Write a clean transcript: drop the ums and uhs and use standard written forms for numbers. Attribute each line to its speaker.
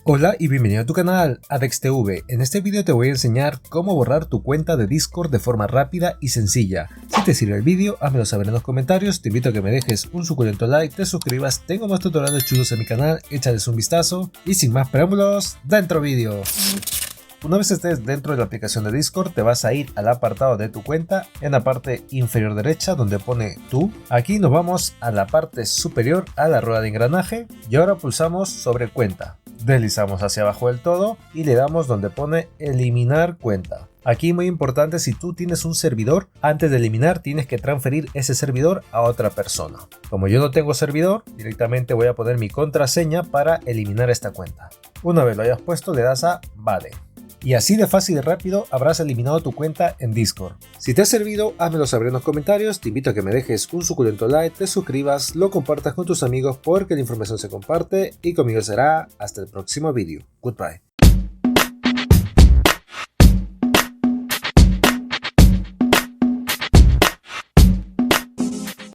Speaker 1: Hola y bienvenido a tu canal, Adhex Tv. En este vídeo te voy a enseñar cómo borrar tu cuenta de Discord de forma rápida y sencilla. Si te sirve el vídeo, házmelo saber en los comentarios, te invito a que me dejes un suculento like, te suscribas, tengo más tutoriales chulos en mi canal, échales un vistazo y sin más preámbulos, dentro vídeo. Una vez estés dentro de la aplicación de Discord, te vas a ir al apartado de tu cuenta en la parte inferior derecha donde pone tú. Aquí nos vamos a la parte superior a la rueda de engranaje y ahora pulsamos sobre cuenta. Deslizamos hacia abajo del todo y le damos donde pone eliminar cuenta. Aquí muy importante, si tú tienes un servidor, antes de eliminar tienes que transferir ese servidor a otra persona. Como yo no tengo servidor, directamente voy a poner mi contraseña para eliminar esta cuenta. Una vez lo hayas puesto, le das a vale. Y así de fácil y rápido habrás eliminado tu cuenta en Discord. Si te ha servido, házmelo saber en los comentarios, te invito a que me dejes un suculento like, te suscribas, lo compartas con tus amigos porque la información se comparte y conmigo será hasta el próximo vídeo. Goodbye.